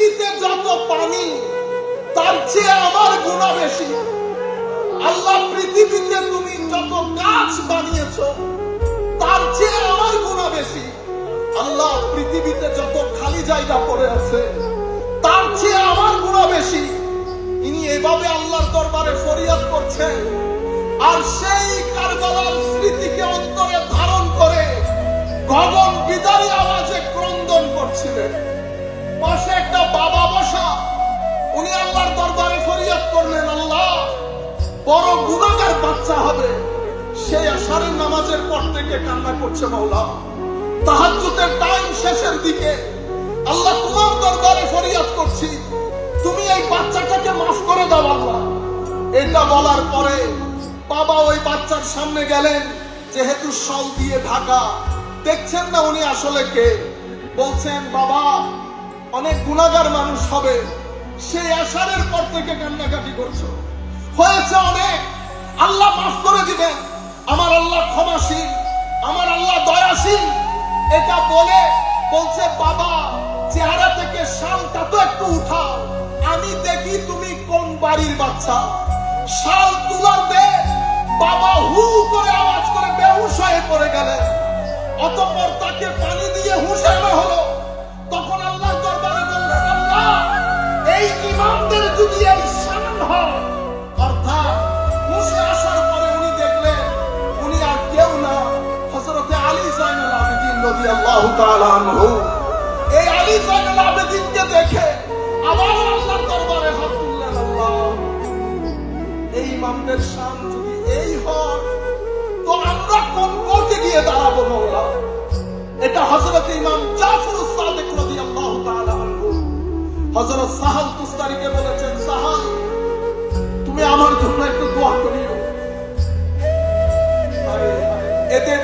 পৃথিবীতে যত পানি তার চেয়ে আমার গুনাহ বেশি। আল্লাহ পৃথিবীতে তুমি যত গাছ বানিয়েছো তার চেয়ে আমার গুনাহ বেশি। আল্লাহ পৃথিবীতে যত খালি জায়গা পড়ে আছে তার চেয়ে আমার গুনাহ বেশি। ইনি এভাবে আল্লাহর দরবারে ফরিয়াদ করছেন আর সেই কারবালার স্মৃতিকে অন্তরে ধারণ করে গগন বিদারী আওয়াজে ক্রন্দন করছিলেন। পাশে একটা বাবা বসা, উনি আল্লাহর দরবারে ফরিয়াদ করলেন, আল্লাহ বড় গুনাহগার বাচ্চা হবে। সেই আশারের নামাজের পর থেকে কান্না করছে, মাওলা তাহাজ্জুদের টাইম শেষের দিকে, আল্লাহ তোমার দরবারে ফরিয়াদ করছি, তুমি এই বাচ্চাটাকে মাফ করে দাও আল্লাহ। এটা বলার পরে বাবা ওই বাচ্চার সামনে গেলেন, যেহেতু শল দিয়ে ঢাকা, দেখছেন না উনি আসলে কে। বলছেন, বাবা অনেক গুনাহগার মানুষ হবে, সেই আশারের পর থেকে কান্নাকাটি করছো, হয়েছে অনেক, আল্লাহ মাফ করে দিবেন, আমার আল্লাহ ক্ষমাশীল, আমার আল্লাহ দয়াশীল। এটা বলে বলছে, বাবা চেহারা থেকে শালটা তো একটু উঠাও, আমি দেখি তুমি কোন বাড়ির বাচ্চা। শাল তুলার দে বাবা হু করে আওয়াজ করে বেহুশ হয়ে পড়ে গেলেন। অতঃপর তাকে পানি দিয়ে হুঁশানো হলো। তখন আল্লাহর দরবারে বললেন, আল্লাহ এই ইমামদের যদি এই শান হয়, অর্থাৎ হুঁশে আসার পরে উনি দেখলেন উনি আর কেউ না, হযরতে আলী যায়নুল আবেদীন রাদিয়াল্লাহু তাআলা আনহু। এই আলী যায়নুল আবেদীনকে দেখে আবার আল্লাহর দরবারে হাত তুললেন, আল্লাহ এই ইমামদের শান যদি এই হয় তো আমরা কোন কোর্টে গিয়ে দাঁড়াবো মাওলা। এটা হযরত ইমাম জাফর সাদিক রাদিয়াল্লাহু তাআলা আনহু হযরত সাহাল তুস্তারিকে বলেছেন, সাহাল তুমি আমার জন্য একটু দোয়া করিও। এদের